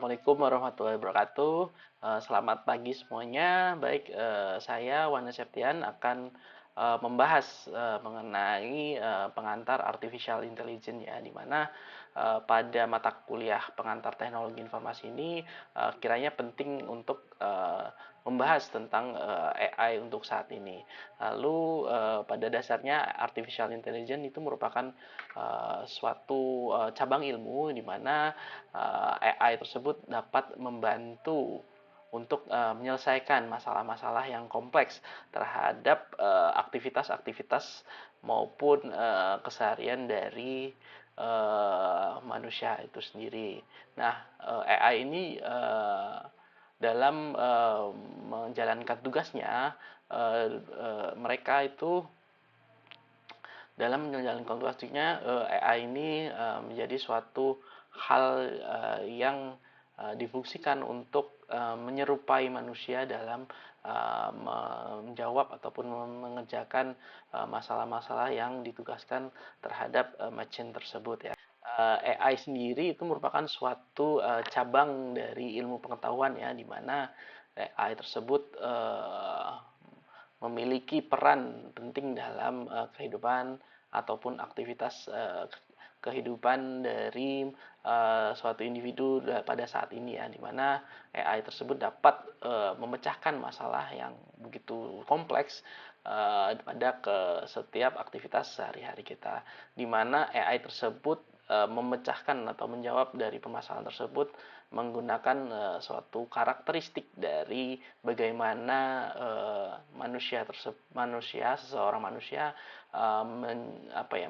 Assalamualaikum warahmatullahi wabarakatuh. Selamat pagi semuanya. Baik, saya Wana Septian akan membahas mengenai pengantar artificial intelligence ya, di mana pada mata kuliah pengantar teknologi informasi ini kiranya penting untuk membahas tentang AI untuk saat ini. Lalu pada dasarnya artificial intelligence itu merupakan suatu cabang ilmu di mana AI tersebut dapat membantu untuk menyelesaikan masalah-masalah yang kompleks terhadap aktivitas-aktivitas maupun keseharian dari manusia itu sendiri. Nah, AI ini dalam menjalankan tugasnya, mereka itu dalam menjalankan tugasnya, AI ini menjadi suatu hal yang difungsikan untuk menyerupai manusia dalam menjawab ataupun mengerjakan masalah-masalah yang ditugaskan terhadap mesin tersebut ya. AI sendiri itu merupakan suatu cabang dari ilmu pengetahuan ya, di mana AI tersebut memiliki peran penting dalam kehidupan ataupun aktivitas kehidupan dari suatu individu pada saat ini ya, di mana AI tersebut dapat memecahkan masalah yang begitu kompleks pada setiap aktivitas sehari-hari kita, di mana AI tersebut memecahkan atau menjawab dari permasalahan tersebut menggunakan suatu karakteristik dari bagaimana seseorang manusia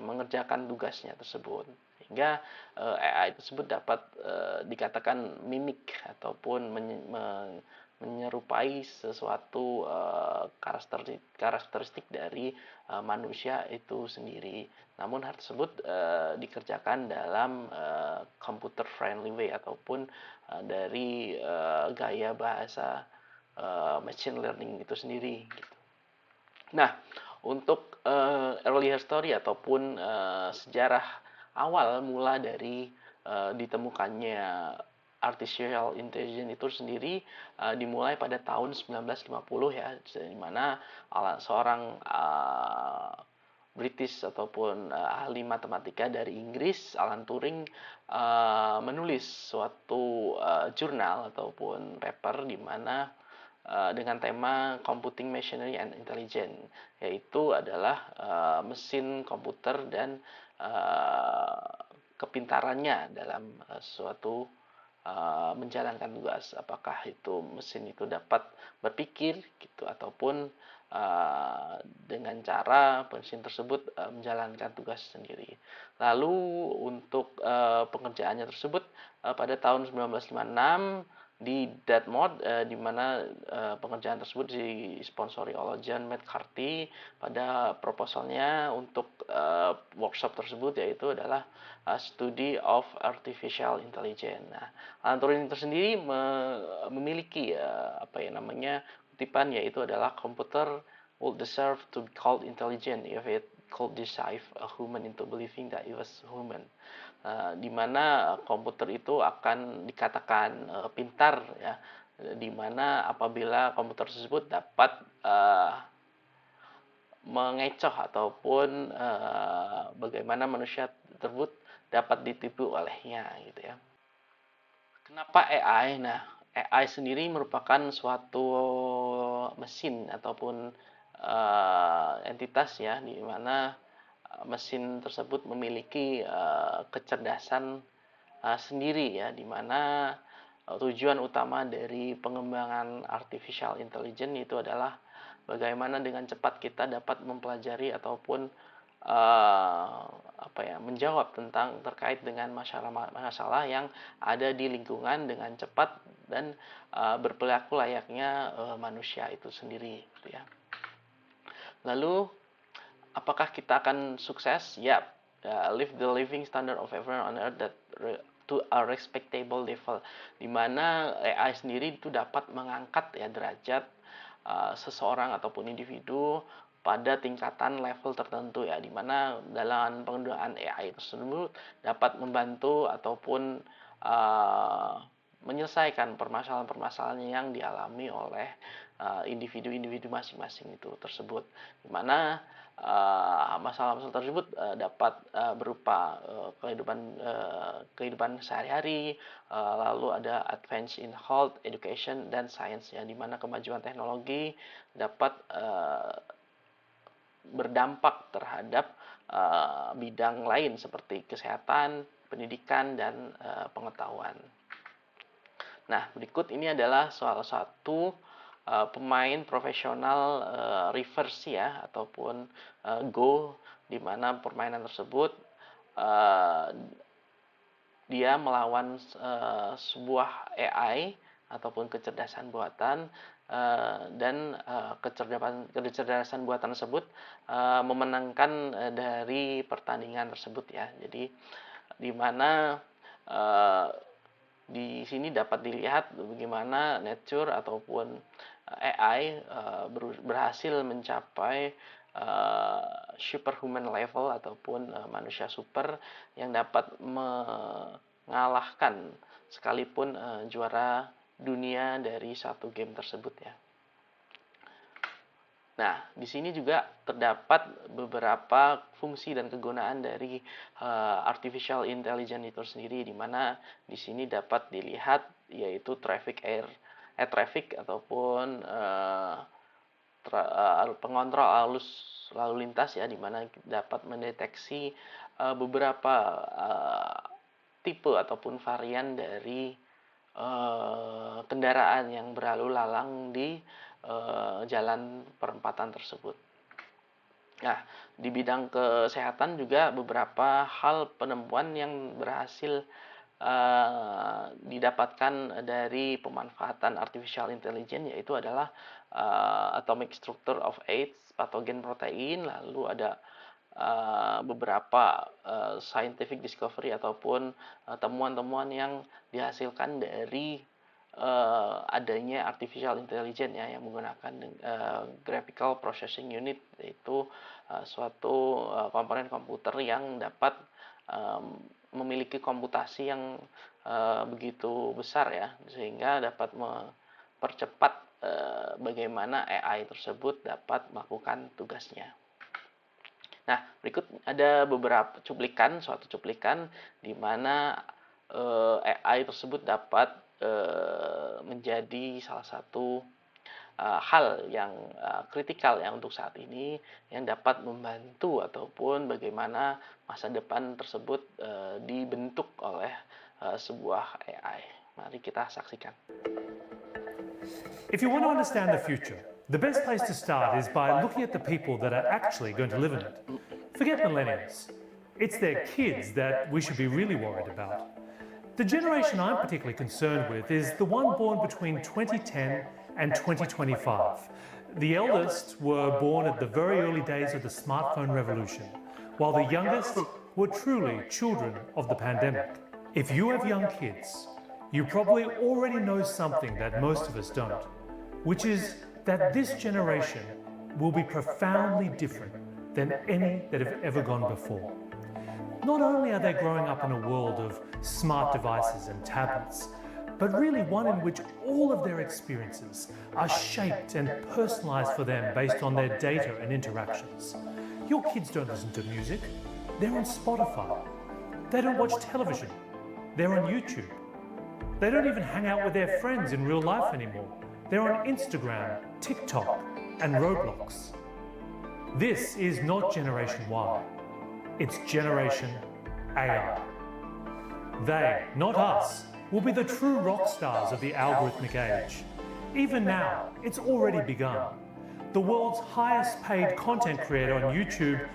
mengerjakan tugasnya tersebut, sehingga AI tersebut dapat dikatakan mimik ataupun menyerupai sesuatu karakteristik dari manusia itu sendiri. Namun hal tersebut dikerjakan dalam computer friendly way ataupun dari gaya bahasa machine learning itu sendiri gitu. Nah, untuk earlier story ataupun sejarah awal mula dari ditemukannya artificial intelligence itu sendiri dimulai pada tahun 1950 ya, di mana seorang British ataupun ahli matematika dari Inggris, Alan Turing, menulis suatu jurnal ataupun paper di mana dengan tema Computing Machinery and Intelligence, yaitu adalah mesin komputer dan kepintarannya dalam suatu menjalankan tugas. Apakah itu mesin itu dapat berpikir gitu, ataupun dengan cara mesin tersebut menjalankan tugas sendiri. Lalu untuk pengerjaannya tersebut pada tahun 1956 di Dartmouth, di mana pengerjaan tersebut disponsori oleh John McCarthy. Pada proposalnya untuk workshop tersebut yaitu adalah Study of Artificial Intelligence. Nah, Alan Turing tersendiri memiliki kutipan, yaitu adalah computer would deserve to be called intelligent if it could deceive a human into believing that it was human. Di mana komputer itu akan dikatakan pintar ya, di mana apabila komputer tersebut dapat mengecoh ataupun bagaimana manusia tersebut dapat ditipu olehnya gitu ya. Kenapa AI? Nah, AI sendiri merupakan suatu mesin ataupun entitas ya, di mana mesin tersebut memiliki kecerdasan sendiri ya, di mana tujuan utama dari pengembangan artificial intelligence itu adalah bagaimana dengan cepat kita dapat mempelajari ataupun menjawab tentang terkait dengan masalah yang ada di lingkungan dengan cepat dan berperilaku layaknya manusia itu sendiri gitu ya. Lalu apakah kita akan sukses? Ya, live the living standard of everyone on earth that to a respectable level, di mana AI sendiri itu dapat mengangkat ya derajat seseorang ataupun individu pada tingkatan level tertentu ya, di mana dalam penggunaan AI tersebut dapat membantu ataupun menyelesaikan permasalahan-permasalahan yang dialami oleh individu-individu masing-masing itu tersebut, di mana masalah-masalah tersebut dapat berupa kehidupan sehari-hari, lalu ada advance in health, education, dan science, ya, di mana kemajuan teknologi dapat berdampak terhadap bidang lain seperti kesehatan, pendidikan, dan pengetahuan. Nah, berikut ini adalah salah satu pemain profesional reverse, ya, ataupun Go, di mana permainan tersebut dia melawan sebuah AI ataupun kecerdasan buatan, dan kecerdasan buatan tersebut memenangkan dari pertandingan tersebut, ya. Jadi di mana di sini dapat dilihat bagaimana nature ataupun AI berhasil mencapai superhuman level ataupun manusia super yang dapat mengalahkan sekalipun juara dunia dari satu game tersebut, ya. Nah, di sini juga terdapat beberapa fungsi dan kegunaan dari artificial intelligence itu sendiri, di mana di sini dapat dilihat yaitu traffic ataupun pengontrol arus lalu lintas, ya, di mana dapat mendeteksi beberapa tipe ataupun varian dari kendaraan yang berlalu lalang di jalan perempatan tersebut. Nah, di bidang kesehatan juga beberapa hal penemuan yang berhasil didapatkan dari pemanfaatan artificial intelligence, yaitu adalah atomic structure of AIDS, patogen protein, lalu ada beberapa scientific discovery ataupun temuan-temuan yang dihasilkan dari adanya artificial intelligence, ya, yang menggunakan graphical processing unit, yaitu suatu komponen komputer yang dapat memiliki komputasi yang begitu besar, ya, sehingga dapat mempercepat bagaimana AI tersebut dapat melakukan tugasnya. Nah, berikut ada beberapa suatu cuplikan di mana AI tersebut dapat menjadi salah satu hal yang kritikal, ya, untuk saat ini, yang dapat membantu ataupun bagaimana masa depan tersebut dibentuk oleh sebuah AI. Mari kita saksikan. If you want to understand the future, the best place to start is by looking at the people that are actually going to live in it. Forget millennials. It's their kids that we should be really worried about. The generation I'm particularly concerned with is the one born between 2010 and 2025. The eldest were born at the very early days of the smartphone revolution, while the youngest were truly children of the pandemic. If you have young kids, you probably already know something that most of us don't, which is that this generation will be profoundly different than any that have ever gone before. Not only are they growing up in a world of smart devices and tablets, but really one in which all of their experiences are shaped and personalized for them based on their data and interactions. Your kids don't listen to music, they're on Spotify. They don't watch television, they're on YouTube. They don't even hang out with their friends in real life anymore. They're on Instagram, TikTok, and Roblox. This is not Generation Y. It's Generation AI. They, not us, will be the true rock stars of the algorithmic age. Even now, it's already begun. The world's highest paid content creator on YouTube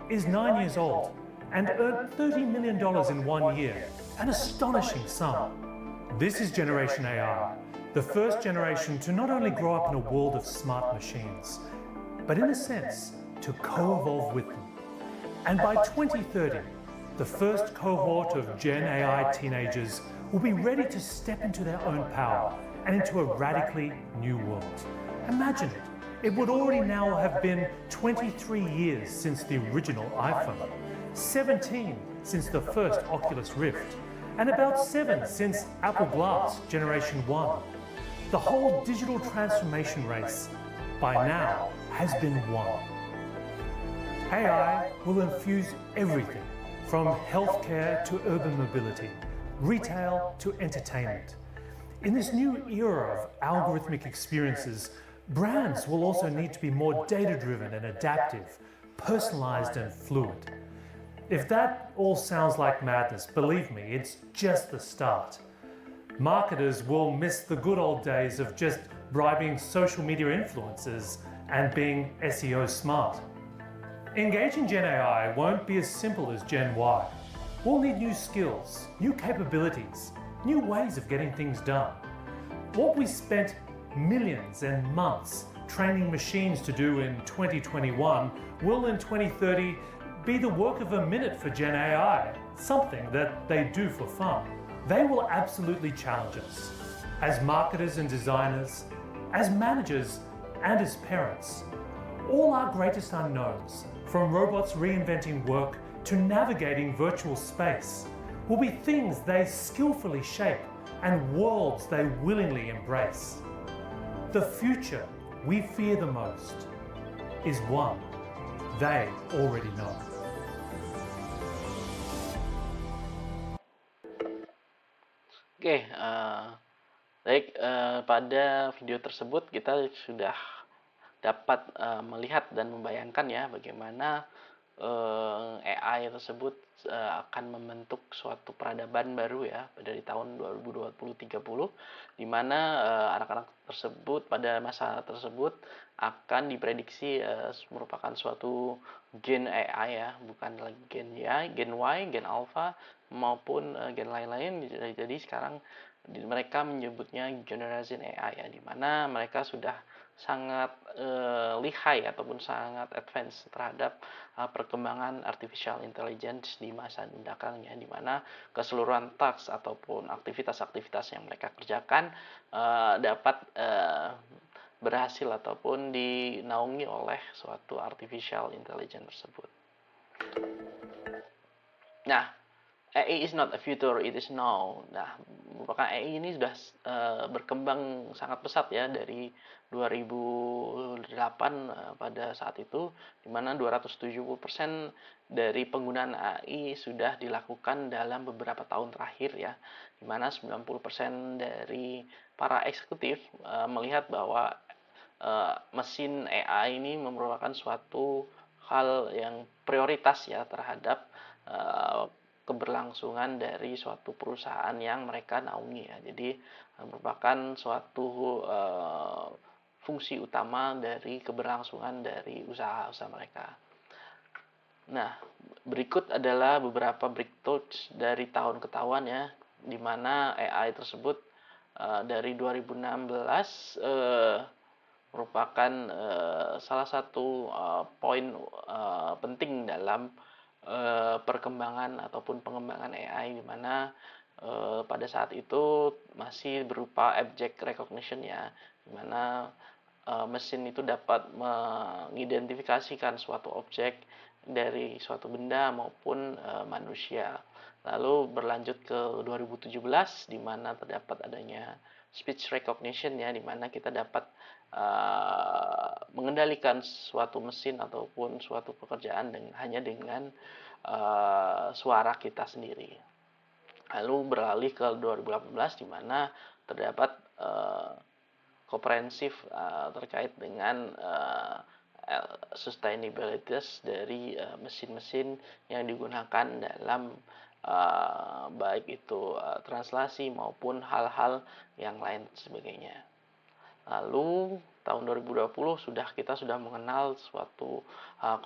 is 9 years old and earned $30 million in 1 year, an astonishing sum. This is Generation AI, the first generation to not only grow up in a world of smart machines, but in a sense, to co-evolve with them. And by 2030, the first cohort of Gen AI teenagers will be ready to step into their own power and into a radically new world. Imagine it. It would already now have been 23 years since the original iPhone, 17 since the first Oculus Rift, and about 7 since Apple Glass Generation 1. The whole digital transformation race, by now, has been won. AI will infuse everything from healthcare to urban mobility, retail to entertainment. In this new era of algorithmic experiences, brands will also need to be more data-driven and adaptive, personalized and fluid. If that all sounds like madness, believe me, it's just the start. Marketers will miss the good old days of just bribing social media influencers and being SEO smart. Engaging Gen AI won't be as simple as Gen Y. We'll need new skills, new capabilities, new ways of getting things done. What we spent millions and months training machines to do in 2021 will in 2030 be the work of a minute for Gen AI, something that they do for fun. They will absolutely challenge us as marketers and designers, as managers and as parents. All our greatest unknowns, from robots reinventing work to navigating virtual space, will be things they skillfully shape and worlds they willingly embrace. The future we fear the most is one they already know. Oke, baik, pada video tersebut kita sudah dapat melihat dan membayangkan ya bagaimana AI tersebut akan membentuk suatu peradaban baru ya dari tahun 2020-30, di mana anak-anak tersebut pada masa tersebut akan diprediksi merupakan suatu gen AI ya, bukan lagi gen Y, gen alpha maupun gen lain-lain. Jadi sekarang mereka menyebutnya generation AI ya, di mana mereka sudah sangat lihai ataupun sangat advance terhadap perkembangan artificial intelligence di masa mendatangnya, di mana keseluruhan task ataupun aktivitas-aktivitas yang mereka kerjakan dapat berhasil ataupun dinaungi oleh suatu artificial intelligence tersebut. Nah, AI is not a future, it is now. Nah, merupakan AI ini sudah berkembang sangat pesat ya dari 2008 pada saat itu, di mana 270% dari penggunaan AI sudah dilakukan dalam beberapa tahun terakhir ya, di mana 90% dari para eksekutif melihat bahwa mesin AI ini merupakan suatu hal yang prioritas ya terhadap keberlangsungan dari suatu perusahaan yang mereka naungi ya. Jadi merupakan suatu fungsi utama dari keberlangsungan dari usaha-usaha mereka. Nah, berikut adalah beberapa breakthroughs dari tahun ke tahun ya, di mana AI tersebut dari 2016 merupakan salah satu poin penting dalam perkembangan ataupun pengembangan AI, di mana pada saat itu masih berupa object recognition ya, di mana mesin itu dapat mengidentifikasikan suatu objek dari suatu benda maupun manusia. Lalu berlanjut ke 2017 di mana terdapat adanya speech recognition ya, di mana kita dapat mengendalikan suatu mesin ataupun suatu pekerjaan hanya dengan suara kita sendiri. Lalu beralih ke 2018 di mana terdapat komprehensif terkait dengan sustainability dari mesin-mesin yang digunakan dalam baik itu translasi maupun hal-hal yang lain sebagainya. Lalu tahun 2020 kita sudah mengenal suatu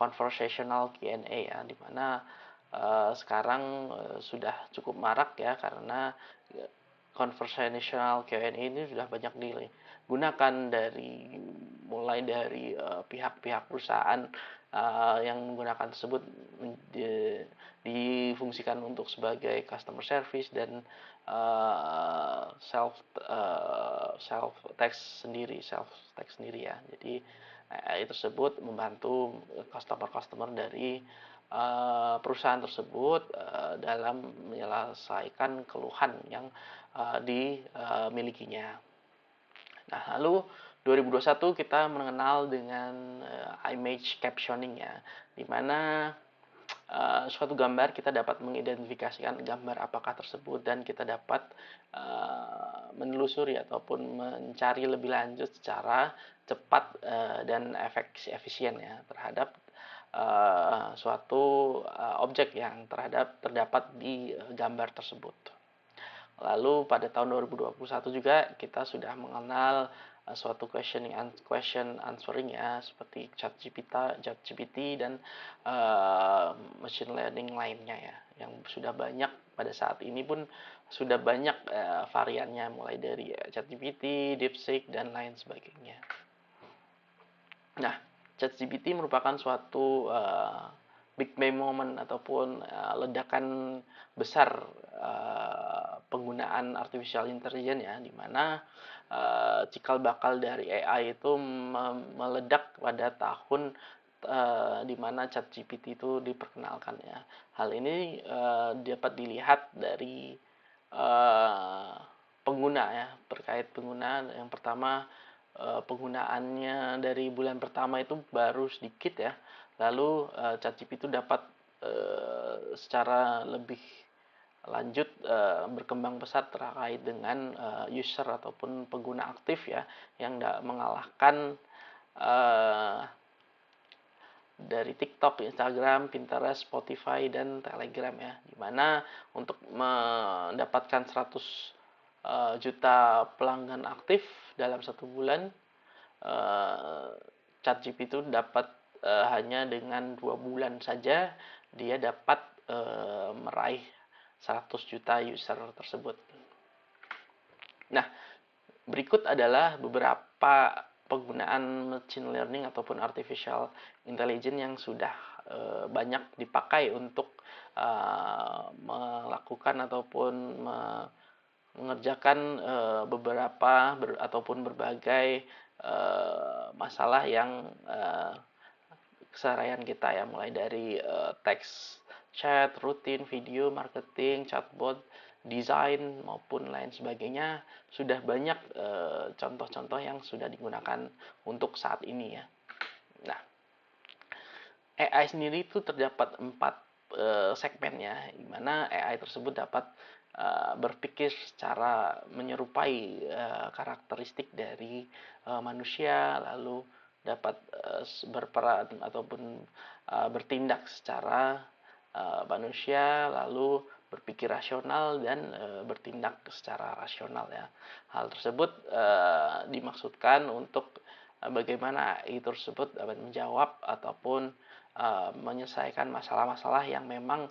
conversational Q&A ya, di mana sekarang sudah cukup marak ya, karena conversational Q&A ini sudah banyak digunakan mulai dari pihak-pihak perusahaan yang menggunakan tersebut difungsikan untuk sebagai customer service dan self text sendiri ya. Jadi AI tersebut membantu customer dari perusahaan tersebut dalam menyelesaikan keluhan yang dimilikinya. Nah, lalu 2021 kita mengenal dengan image captioning ya, di mana suatu gambar kita dapat mengidentifikasikan gambar apakah tersebut dan kita dapat menelusuri ataupun mencari lebih lanjut secara cepat dan efisien ya terhadap suatu objek yang terdapat di gambar tersebut. Lalu pada tahun 2021 juga kita sudah mengenal suatu question answering ya seperti ChatGPT dan machine learning lainnya ya yang sudah banyak pada saat ini pun sudah banyak variannya mulai dari ChatGPT, DeepSeek dan lain sebagainya. Nah, ChatGPT merupakan suatu big bang moment ataupun ledakan besar penggunaan artificial intelligence ya, di mana cikal bakal dari AI itu meledak pada tahun di mana ChatGPT itu diperkenalkan ya. Hal ini dapat dilihat dari pengguna ya, terkait pengguna. Yang pertama penggunaannya dari bulan pertama itu baru sedikit ya. Lalu ChatGPT itu dapat secara lebih lanjut berkembang pesat terkait dengan user ataupun pengguna aktif ya yang mengalahkan dari TikTok, Instagram, Pinterest, Spotify dan Telegram ya. Dimana untuk mendapatkan 100 juta pelanggan aktif dalam 1 bulan ChatGPT itu dapat hanya dengan 2 bulan saja dia dapat meraih 100 juta user tersebut. Nah, berikut adalah beberapa penggunaan machine learning ataupun artificial intelligence yang sudah banyak dipakai untuk melakukan ataupun mengerjakan beberapa ataupun berbagai masalah yang keseharian kita ya, mulai dari teks chat, rutin, video, marketing, chatbot, desain maupun lain sebagainya. Sudah banyak contoh-contoh yang sudah digunakan untuk saat ini ya. Nah, AI sendiri itu terdapat 4 segmen ya, di mana AI tersebut dapat berpikir secara menyerupai karakteristik dari manusia, lalu dapat berperan ataupun bertindak secara manusia, lalu berpikir rasional dan bertindak secara rasional ya. Hal tersebut dimaksudkan untuk bagaimana AI tersebut dapat menjawab ataupun menyelesaikan masalah-masalah yang memang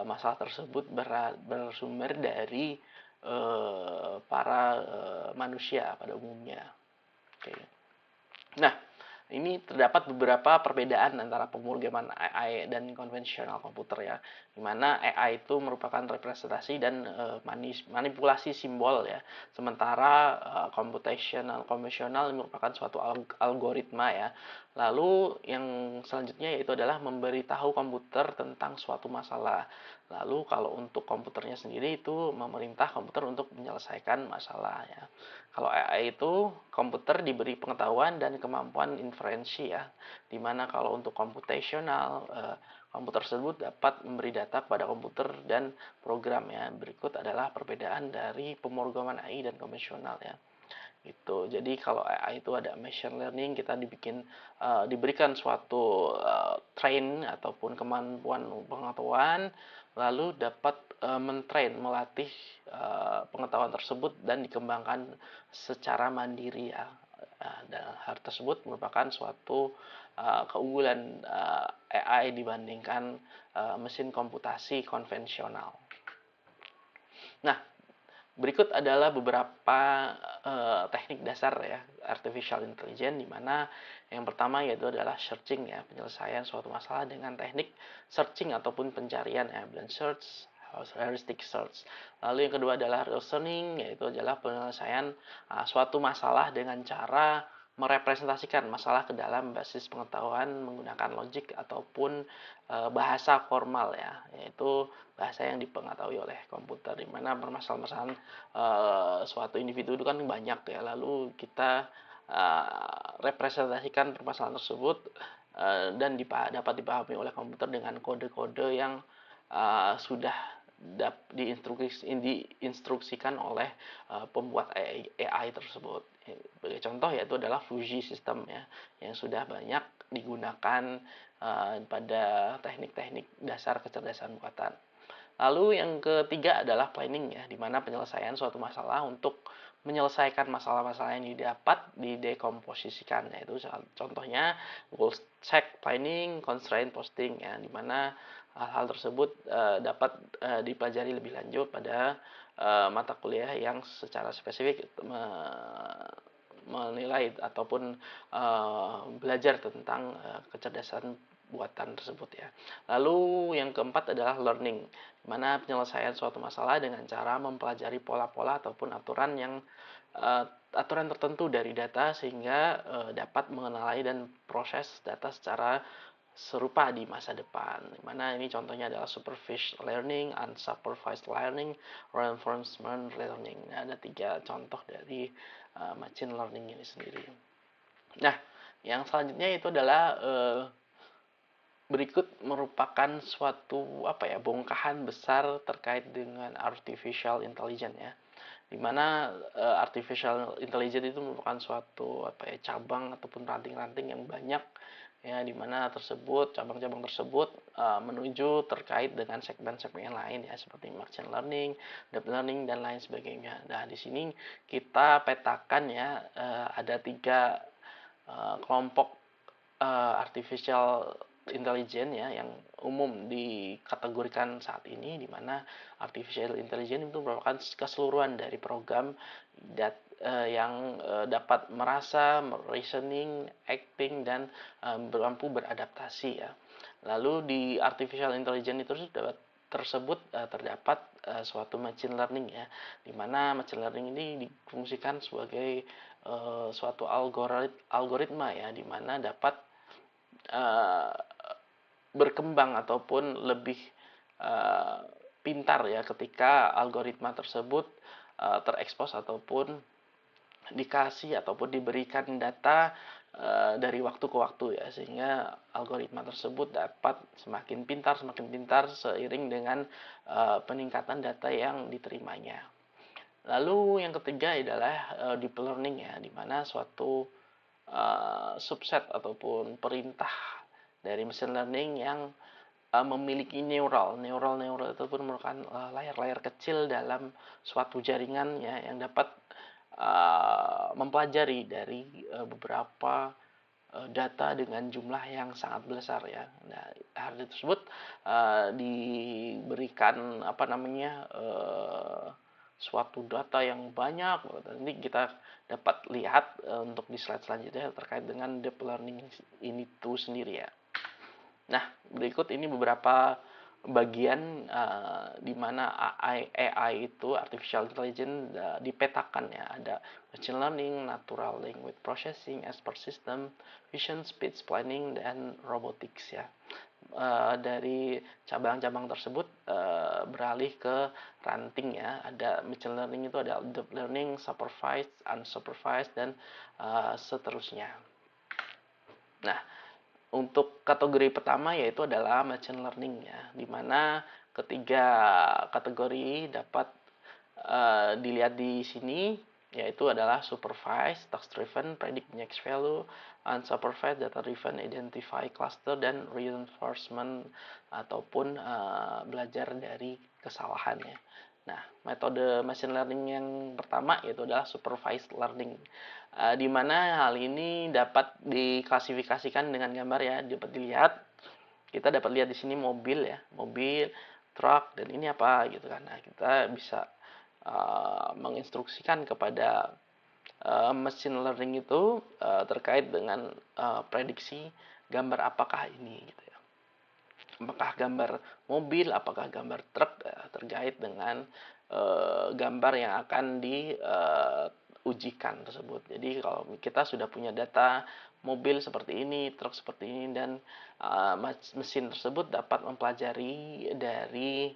masalah tersebut bersumber dari para manusia pada umumnya. Oke. Nah, ini terdapat beberapa perbedaan antara pemrograman AI dan konvensional komputer ya, di mana AI itu merupakan representasi dan manipulasi simbol ya, sementara computational konvensional merupakan suatu algoritma ya. Lalu yang selanjutnya yaitu adalah memberitahu komputer tentang suatu masalah. Lalu kalau untuk komputernya sendiri itu memerintah komputer untuk menyelesaikan masalah ya. Kalau AI itu komputer diberi pengetahuan dan kemampuan inferensi ya, dimana kalau untuk computational komputer tersebut dapat memberi data kepada komputer dan program ya. Berikut adalah perbedaan dari pemrograman AI dan konvensional ya. Gitu. Jadi kalau AI itu ada machine learning, kita diberikan suatu train ataupun kemampuan pengetahuan, lalu dapat melatih pengetahuan tersebut dan dikembangkan secara mandiri ya. Dan hal tersebut merupakan suatu keunggulan AI dibandingkan mesin komputasi konvensional. Nah, berikut adalah beberapa teknik dasar ya artificial intelligence, di mana yang pertama yaitu adalah searching ya, penyelesaian suatu masalah dengan teknik searching ataupun pencarian ya, blank search, heuristic search. Lalu yang kedua adalah reasoning, yaitu adalah penyelesaian suatu masalah dengan cara merepresentasikan masalah ke dalam basis pengetahuan menggunakan logik ataupun bahasa formal ya, yaitu bahasa yang dipengetahui oleh komputer, di mana permasalahan-permasalahan suatu individu itu kan banyak ya, lalu kita representasikan permasalahan tersebut dan dapat dipahami oleh komputer dengan kode-kode yang sudah diinstruksikan oleh pembuat AI tersebut. Sebagai contoh yaitu adalah Fuji System ya, yang sudah banyak digunakan pada teknik-teknik dasar kecerdasan buatan. Lalu yang ketiga adalah planning ya, di mana penyelesaian suatu masalah untuk menyelesaikan masalah-masalah yang didapat didekomposisikan, yaitu contohnya goal check planning, constraint posting ya, di mana hal-hal tersebut dapat dipelajari lebih lanjut pada mata kuliah yang secara spesifik menilai ataupun belajar tentang kecerdasan buatan tersebut ya. Lalu yang keempat adalah learning, di mana penyelesaian suatu masalah dengan cara mempelajari pola-pola ataupun aturan tertentu dari data sehingga dapat mengenali dan proses data secara serupa di masa depan. Di mana ini contohnya adalah supervised learning, unsupervised learning, reinforcement learning. Nah, ada 3 contoh dari machine learning ini sendiri. Nah, yang selanjutnya itu adalah berikut merupakan suatu bongkahan besar terkait dengan artificial intelligence ya, di mana artificial intelligence itu merupakan suatu cabang ataupun ranting-ranting yang banyak ya, di mana cabang-cabang tersebut menuju terkait dengan segmen-segmen yang lain ya, seperti machine learning, deep learning dan lain sebagainya. Nah, di sini kita petakan ya, ada 3 kelompok artificial intelligence ya yang umum dikategorikan saat ini, di mana artificial intelligence itu merupakan keseluruhan dari program yang dapat merasa, reasoning, acting dan mampu beradaptasi ya. Lalu di artificial intelligence itu tersebut terdapat suatu machine learning ya, di mana machine learning ini difungsikan sebagai suatu algoritma ya, di mana dapat berkembang ataupun lebih pintar ya ketika algoritma tersebut terekspos ataupun dikasih ataupun diberikan data dari waktu ke waktu ya, sehingga algoritma tersebut dapat semakin pintar seiring dengan peningkatan data yang diterimanya. Lalu yang ketiga adalah deep learning ya, di mana suatu subset ataupun perintah dari machine learning yang memiliki neural itu pun merupakan layar-layar kecil dalam suatu jaringan ya, yang dapat mempelajari dari beberapa data dengan jumlah yang sangat besar ya. Nah, hal tersebut diberikan suatu data yang banyak. Nanti kita dapat lihat untuk di slide selanjutnya terkait dengan deep learning ini tuh sendiri ya. Nah, berikut ini beberapa bagian di mana AI itu artificial intelligence dipetakan ya. Ada machine learning, natural language processing, expert system, vision, speech planning dan robotics ya. Dari cabang-cabang tersebut beralih ke ranting ya. Ada machine learning itu ada deep learning, supervised, unsupervised dan seterusnya. Nah, untuk kategori pertama yaitu adalah machine learning ya, di mana ketiga kategori dapat dilihat di sini, yaitu adalah supervised, task driven, predict next value, unsupervised, data driven, identify cluster dan reinforcement ataupun belajar dari kesalahannya. Nah, metode machine learning yang pertama yaitu adalah supervised learning, di mana hal ini dapat diklasifikasikan dengan gambar ya, dapat dilihat. Kita dapat lihat di sini mobil ya, mobil, truk, dan ini apa gitu kan. Nah, kita bisa menginstruksikan kepada machine learning itu terkait dengan prediksi gambar apakah ini gitu ya. Apakah gambar mobil, apakah gambar truk, terkait dengan gambar yang akan ujikan tersebut. Jadi kalau kita sudah punya data mobil seperti ini, truk seperti ini, dan mesin tersebut dapat mempelajari dari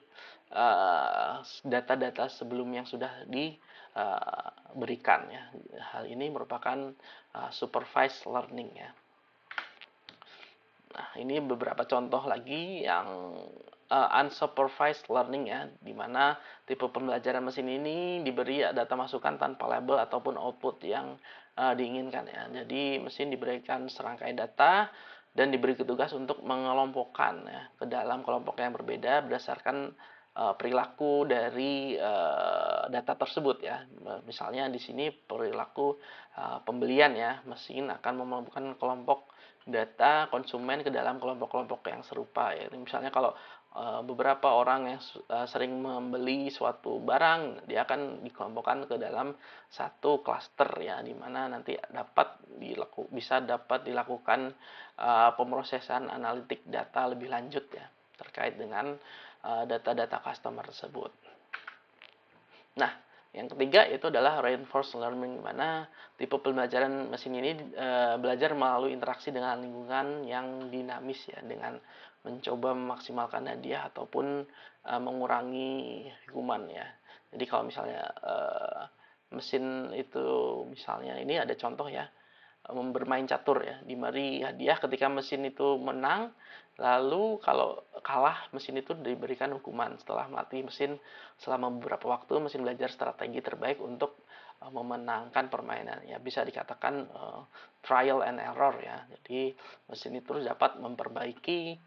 data-data sebelum yang sudah diberikan ya. Hal ini merupakan supervised learning ya. Nah, ini beberapa contoh lagi yang unsupervised learning ya, di mana tipe pembelajaran mesin ini diberi data masukan tanpa label ataupun output yang diinginkan ya. Jadi mesin diberikan serangkaian data dan diberi tugas untuk mengelompokkan ya ke dalam kelompok yang berbeda berdasarkan perilaku dari data tersebut ya. Misalnya di sini perilaku pembelian ya, mesin akan mengelompokkan kelompok data konsumen ke dalam kelompok-kelompok yang serupa ya. Misalnya kalau beberapa orang yang sering membeli suatu barang, dia akan dikelompokkan ke dalam satu klaster ya, di mana nanti bisa dapat dilakukan pemrosesan analitik data lebih lanjut ya terkait dengan data-data customer tersebut. Nah, yang ketiga itu adalah reinforced learning, di mana tipe pembelajaran mesin ini belajar melalui interaksi dengan lingkungan yang dinamis ya, dengan mencoba memaksimalkan hadiah ataupun mengurangi hukuman ya. Jadi kalau misalnya mesin itu, misalnya ini ada contoh ya, bermain catur ya, diberi hadiah ketika mesin itu menang, lalu kalau kalah mesin itu diberikan hukuman. Setelah mati mesin selama beberapa waktu, mesin belajar strategi terbaik untuk memenangkan permainan ya, bisa dikatakan trial and error ya. Jadi mesin itu dapat memperbaiki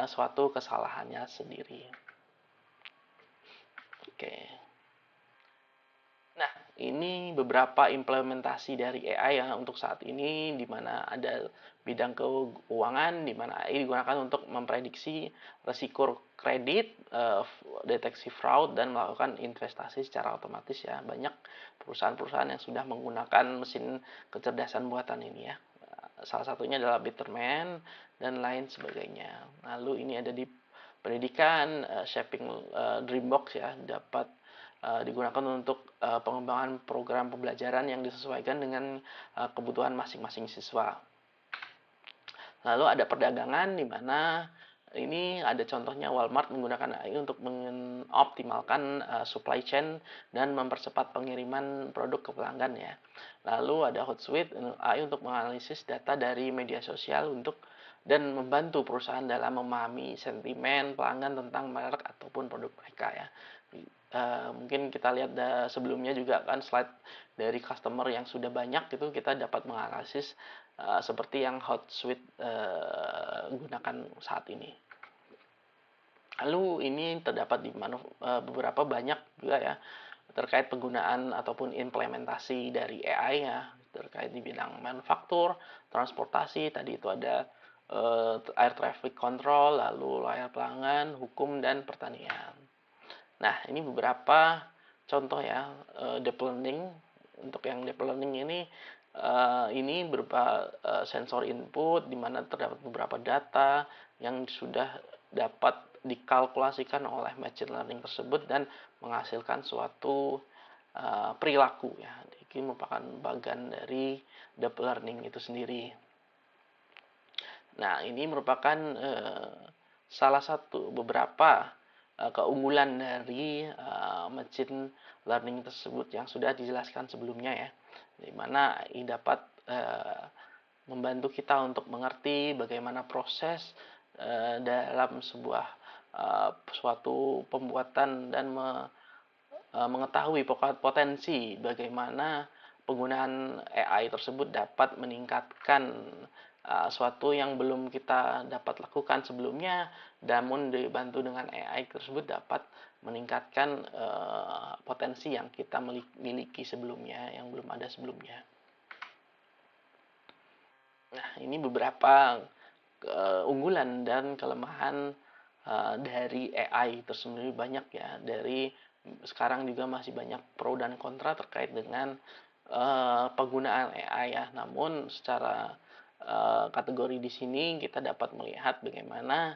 suatu kesalahannya sendiri. Oke. Nah, ini beberapa implementasi dari AI ya untuk saat ini, di mana ada bidang keuangan, di mana AI digunakan untuk memprediksi risiko kredit, deteksi fraud, dan melakukan investasi secara otomatis ya. Banyak perusahaan-perusahaan yang sudah menggunakan mesin kecerdasan buatan ini ya. Salah satunya adalah Betterment dan lain sebagainya. Lalu ini ada di pendidikan, Shaping Dreambox ya, dapat digunakan untuk pengembangan program pembelajaran yang disesuaikan dengan kebutuhan masing-masing siswa. Lalu ada perdagangan, di mana ini ada contohnya Walmart menggunakan AI untuk mengoptimalkan supply chain dan mempercepat pengiriman produk ke pelanggan ya. Lalu ada Hootsuite AI untuk menganalisis data dari media sosial dan membantu perusahaan dalam memahami sentimen pelanggan tentang merek ataupun produk mereka ya. Mungkin kita lihat sebelumnya juga kan slide dari customer yang sudah banyak, itu kita dapat menganalisis seperti yang Hootsuite gunakan saat ini. Lalu ini terdapat di beberapa banyak juga ya terkait penggunaan ataupun implementasi dari AI ya, terkait di bidang manufaktur, transportasi, tadi itu ada air traffic control, lalu layar pelanggan, hukum, dan pertanian. Nah, ini beberapa contoh ya deep learning. Untuk yang deep learning ini berupa sensor input, di mana terdapat beberapa data yang sudah dapat dikalkulasikan oleh machine learning tersebut dan menghasilkan suatu perilaku ya. Ini merupakan bagian dari deep learning itu sendiri. Nah, ini merupakan salah satu beberapa keunggulan dari machine learning tersebut yang sudah dijelaskan sebelumnya ya, di mana ini dapat membantu kita untuk mengerti bagaimana proses dalam suatu pembuatan dan mengetahui potensi bagaimana penggunaan AI tersebut dapat meningkatkan suatu yang belum kita dapat lakukan sebelumnya, namun dibantu dengan AI tersebut dapat meningkatkan potensi yang kita miliki sebelumnya, yang belum ada sebelumnya. Nah, ini beberapa keunggulan dan kelemahan dari AI tersendiri, banyak ya. Dari sekarang juga masih banyak pro dan kontra terkait dengan penggunaan AI ya. Namun secara kategori di sini kita dapat melihat bagaimana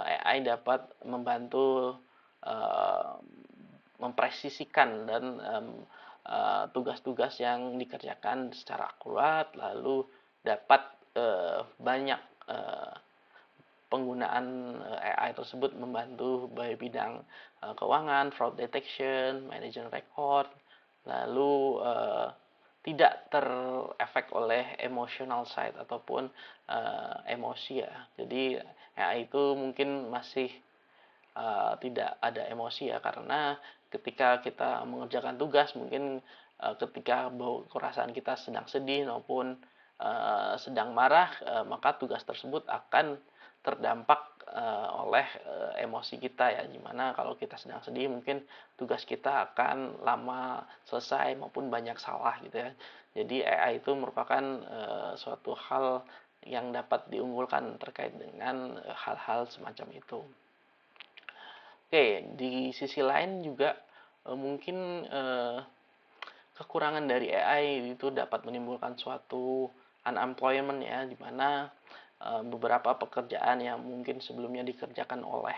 AI dapat membantu mempresisikan dan tugas-tugas yang dikerjakan secara akurat, lalu dapat banyak penggunaan AI tersebut membantu baik bidang keuangan, fraud detection, management record, lalu tidak terefek oleh emotional side ataupun emosi ya. Jadi AI itu mungkin masih tidak ada emosi ya, karena ketika kita mengerjakan tugas mungkin ketika perasaan kita sedang sedih maupun sedang marah, maka tugas tersebut akan terdampak oleh emosi kita ya, dimana kalau kita sedang sedih mungkin tugas kita akan lama selesai maupun banyak salah gitu ya. Jadi AI itu merupakan suatu hal yang dapat diunggulkan terkait dengan hal-hal semacam itu. Oke, di sisi lain juga mungkin kekurangan dari AI itu dapat menimbulkan suatu unemployment ya, di mana beberapa pekerjaan yang mungkin sebelumnya dikerjakan oleh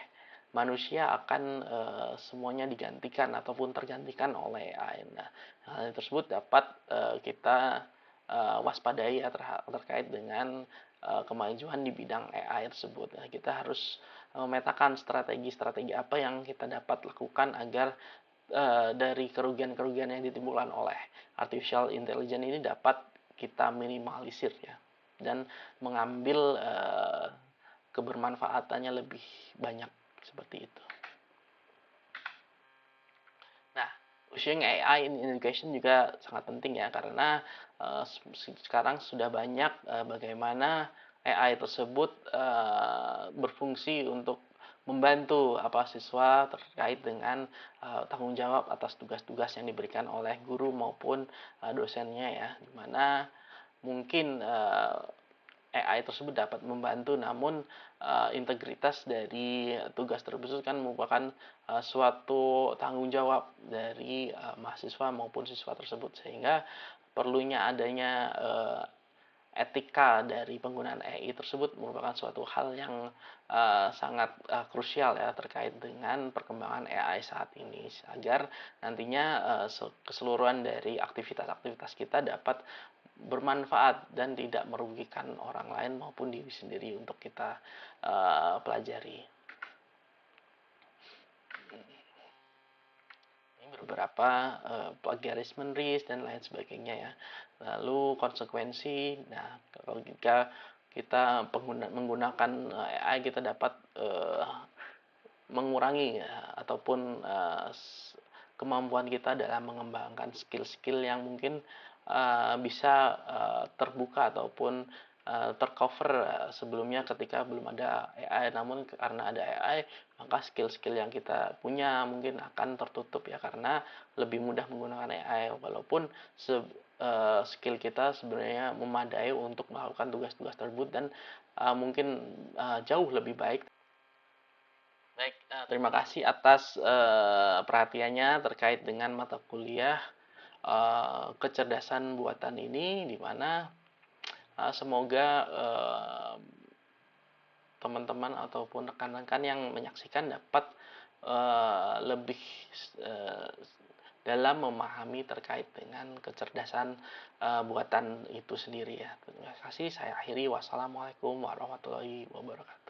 manusia akan semuanya digantikan ataupun tergantikan oleh AI. Nah, hal tersebut dapat kita waspadai ya, terkait dengan kemajuan di bidang AI tersebut. Nah, kita harus memetakan strategi-strategi apa yang kita dapat lakukan agar dari kerugian-kerugian yang ditimbulkan oleh artificial intelligence ini dapat kita minimalisir ya, dan mengambil kebermanfaatannya lebih banyak seperti itu. Nah, using AI in education juga sangat penting ya, karena sekarang sudah banyak bagaimana AI tersebut berfungsi untuk membantu siswa terkait dengan tanggung jawab atas tugas-tugas yang diberikan oleh guru maupun dosennya ya, dimana mungkin AI tersebut dapat membantu, namun integritas dari tugas tersebut kan merupakan suatu tanggung jawab dari mahasiswa maupun siswa tersebut, sehingga perlunya adanya etika dari penggunaan AI tersebut merupakan suatu hal yang sangat krusial ya, terkait dengan perkembangan AI saat ini, agar nantinya keseluruhan dari aktivitas-aktivitas kita dapat bermanfaat dan tidak merugikan orang lain maupun diri sendiri untuk kita pelajari. Ini beberapa plagiarisme risk dan lain sebagainya ya. Lalu konsekuensi, nah kalau jika kita menggunakan AI, kita dapat mengurangi ataupun kemampuan kita dalam mengembangkan skill-skill yang mungkin bisa terbuka ataupun tercover sebelumnya ketika belum ada AI. Namun karena ada AI, maka skill-skill yang kita punya mungkin akan tertutup ya, karena lebih mudah menggunakan AI, walaupun skill kita sebenarnya memadai untuk melakukan tugas-tugas tersebut dan mungkin jauh lebih baik. Baik, terima kasih atas perhatiannya terkait dengan mata kuliah kecerdasan buatan ini, di mana semoga teman-teman ataupun rekan-rekan yang menyaksikan dapat lebih dalam memahami terkait dengan kecerdasan buatan itu sendiri ya. Terima kasih, saya akhiri. Wassalamualaikum warahmatullahi wabarakatuh.